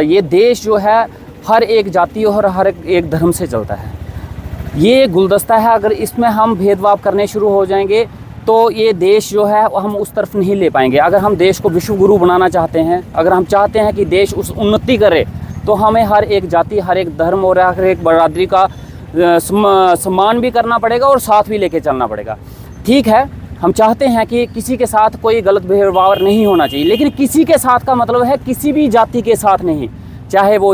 ये देश जो है हर एक जाति और हर एक धर्म से चलता है। ये गुलदस्ता है, अगर इसमें हम भेदभाव करने शुरू हो जाएंगे तो ये देश जो है हम उस तरफ नहीं ले पाएंगे। अगर हम देश को विश्व गुरु बनाना चाहते हैं, अगर हम चाहते हैं कि देश उस उन्नति करे, तो हमें हर एक जाति, हर एक धर्म और हर एक बरादरी का सम्मान भी करना पड़ेगा और साथ भी लेके चलना पड़ेगा। ठीक है, हम चाहते हैं कि किसी के साथ कोई गलत भेदभाव नहीं होना चाहिए, लेकिन किसी के साथ का मतलब है किसी भी जाति के साथ नहीं, चाहे वो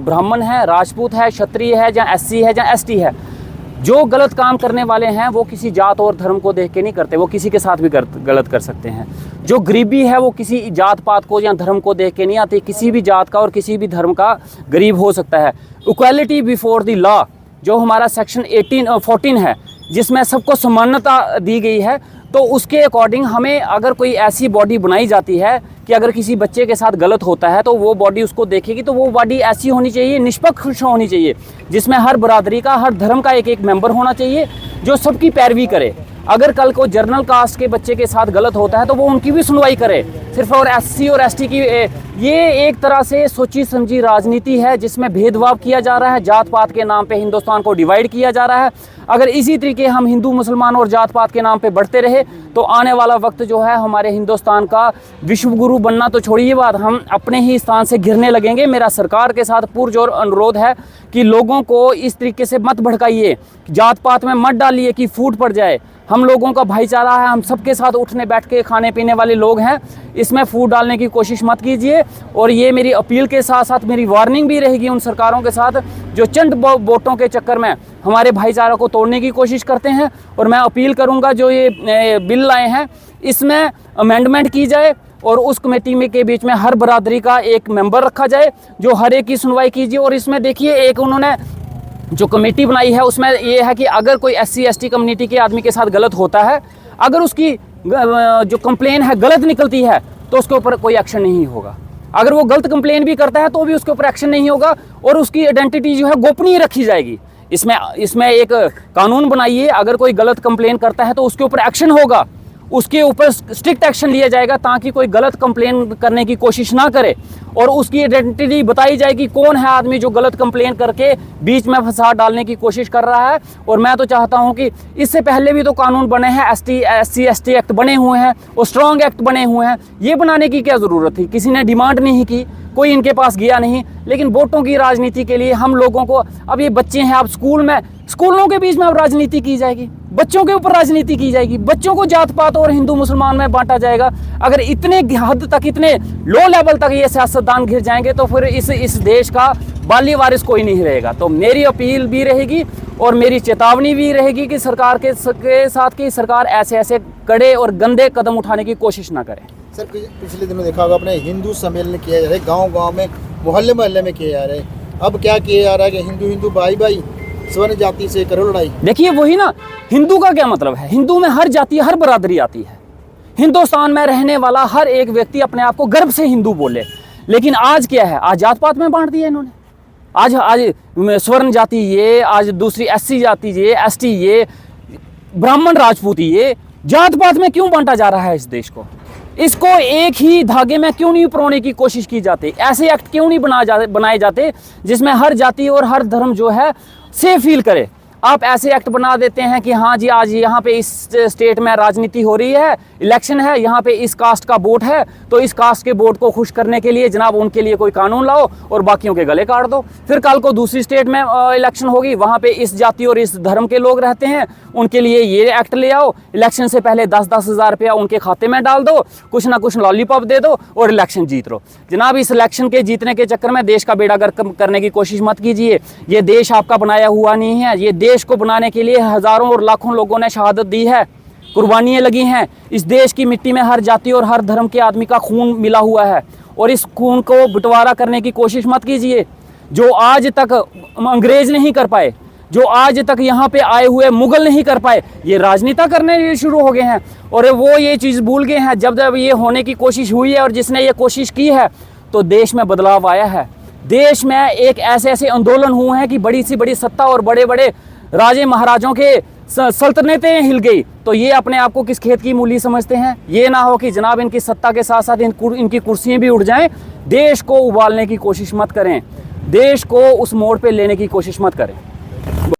ब्राह्मण है, राजपूत है, क्षत्रिय है, या SC है, या ST है। जो गलत काम करने वाले हैं वो किसी जात और धर्म को देख के नहीं करते, वो किसी के साथ भी गलत कर सकते हैं। जो गरीबी है वो किसी जात पात को या धर्म को देख के नहीं आती, किसी भी जात का और किसी भी धर्म का गरीब हो सकता है। इक्वालिटी बिफोर द लॉ जो हमारा सेक्शन 14 है, जिसमें सबको समानता दी गई है, तो उसके अकॉर्डिंग हमें अगर कोई ऐसी बॉडी बनाई जाती है कि अगर किसी बच्चे के साथ गलत होता है तो वो बॉडी उसको देखेगी, तो वो बॉडी ऐसी होनी चाहिए, निष्पक्ष होनी चाहिए, जिसमें हर बरादरी का, हर धर्म का एक एक मेंबर होना चाहिए जो सबकी पैरवी करे। अगर कल को जनरल कास्ट के बच्चे के साथ गलत होता है तो वो उनकी भी सुनवाई करे, सिर्फ और SC और ST की। ये एक तरह से सोची समझी राजनीति है जिसमें भेदभाव किया जा रहा है, जात पात के नाम पे हिंदुस्तान को डिवाइड किया जा रहा है। अगर इसी तरीके हम हिंदू मुसलमान और जात पात के नाम पे बढ़ते रहे तो आने वाला वक्त जो है हमारे हिंदुस्तान का विश्व गुरु बनना तो छोड़िए बात, हम अपने ही स्थान से गिरने लगेंगे। मेरा सरकार के साथ पुरजोर अनुरोध है कि लोगों को इस तरीके से मत भड़काइए, जात पात में मत डालिए कि फूट पड़ जाए। हम लोगों का भाईचारा है, हम सबके साथ उठने बैठ के खाने पीने वाले लोग हैं, इसमें फूट डालने की कोशिश मत कीजिए। और ये मेरी अपील के साथ साथ मेरी वार्निंग भी रहेगी उन सरकारों के साथ जो चंद वोटों के चक्कर में हमारे भाईचारा को तोड़ने की कोशिश करते हैं। और मैं अपील करूंगा जो ये बिल लाए हैं इसमें अमेंडमेंट की जाए और उस कमेटी में के बीच में हर बरादरी का एक मेंबर रखा जाए जो हर एक की सुनवाई कीजिए। और इसमें देखिए, एक उन्होंने जो कमेटी बनाई है उसमें ये है कि अगर कोई SC ST कम्युनिटी के आदमी के साथ गलत होता है, अगर उसकी जो कंप्लेन है गलत निकलती है तो उसके ऊपर कोई एक्शन नहीं होगा। अगर वो गलत कंप्लेन भी करता है तो भी उसके ऊपर एक्शन नहीं होगा और उसकी आइडेंटिटी जो है गोपनीय रखी जाएगी। इसमें एक कानून बनाइए, अगर कोई गलत कंप्लेन करता है तो उसके ऊपर एक्शन होगा, उसके ऊपर स्ट्रिक्ट एक्शन लिया जाएगा ताकि कोई गलत कंप्लेन करने की कोशिश ना करे और उसकी आइडेंटिटी बताई जाएगी कौन है आदमी जो गलत कंप्लेन करके बीच में फसाद डालने की कोशिश कर रहा है। और मैं तो चाहता हूं कि इससे पहले भी तो कानून बने हैं, SC ST एक्ट बने हुए हैं और स्ट्रॉन्ग एक्ट बने हुए हैं, ये बनाने की क्या ज़रूरत थी? किसी ने डिमांड नहीं की, कोई इनके पास गया नहीं। लेकिन वोटों की राजनीति के लिए हम लोगों को, अब ये बच्चे हैं, अब स्कूलों के बीच में अब राजनीति की जाएगी, बच्चों के ऊपर राजनीति की जाएगी, बच्चों को जात पात और हिंदू मुसलमान में बांटा जाएगा। अगर इतने हद तक, इतने लो लेवल तक ये सियासतदान घिर जाएंगे तो फिर इस देश का बाली वारिस कोई नहीं रहेगा। तो मेरी अपील भी रहेगी और मेरी चेतावनी भी रहेगी कि सरकार के साथ की सरकार ऐसे कड़े और गंदे कदम उठाने की कोशिश ना करे। सर, पिछले दिन में देखा होगा अपने हिंदू सम्मेलन किए जा रहे, गाँव में, मोहल्ले में किए जा रहे। अब क्या किया जा रहा है कि हिंदू भाई स्वर्ण जाति से करो लड़ाई। देखिए, वही ना, हिंदू का क्या मतलब है? हिंदू में हर जाति, हर बरादरी आती है। हिंदुस्तान में रहने वाला हर एक व्यक्ति अपने आप को गर्व से हिंदू बोले। लेकिन आज क्या है? आज जात पात में बांट दिया इन्होंने। आज स्वर्ण जाति ये, आज दूसरी SC जाति ये, ST ये, ब्राह्मण राजपूत ये, जात पात में क्यों बांटा जा रहा है इस देश को? इसको एक ही धागे में क्यों नहीं पिरोने की कोशिश की जाती? ऐसे एक्ट क्यों नहीं बनाए जाते जिसमें हर जाति और हर धर्म जो है सेफ फील करे? आप ऐसे एक्ट बना देते हैं कि हाँ जी, आज यहाँ पे इस स्टेट में राजनीति हो रही है, इलेक्शन है, यहाँ पे इस कास्ट का वोट है, तो इस कास्ट के वोट को खुश करने के लिए जनाब उनके लिए कोई कानून लाओ और बाकियों के गले काट दो। फिर कल को दूसरी स्टेट में इलेक्शन होगी, वहाँ पे इस जाति और इस धर्म के लोग रहते हैं, उनके लिए ये एक्ट ले आओ, इलेक्शन से पहले 10-10 हज़ार रुपया उनके खाते में डाल दो, कुछ ना कुछ लॉलीपॉप दे दो और इलेक्शन जीत लो। जनाब, इस इलेक्शन के जीतने के चक्कर में देश का बेड़ा गर्क करने की कोशिश मत कीजिए। ये देश आपका बनाया हुआ नहीं है। ये देश को बनाने के लिए हज़ारों और लाखों लोगों ने शहादत दी है, कुर्बानियाँ लगी हैं। इस देश की मिट्टी में हर जाति और हर धर्म के आदमी का खून मिला हुआ है और इस खून को बंटवारा करने की कोशिश मत कीजिए। जो आज तक अंग्रेज नहीं कर पाए, जो आज तक यहाँ पे आए हुए मुगल नहीं कर पाए, ये राजनीति करने शुरू हो गए हैं और वो ये चीज़ भूल गए हैं। जब ये होने की कोशिश हुई है और जिसने ये कोशिश की है तो देश में बदलाव आया है। देश में एक ऐसे आंदोलन हुए हैं कि बड़ी सी बड़ी सत्ता और बड़े बड़े राजे महाराजों के सल्तनतें हिल गई। तो ये अपने आप को किस खेत की मूली समझते हैं? ये ना हो कि जनाब इनकी सत्ता के साथ साथ इनकी कुर्सियाँ भी उड़ जाएं, देश को उबालने की कोशिश मत करें, देश को उस मोड़ पे लेने की कोशिश मत करें।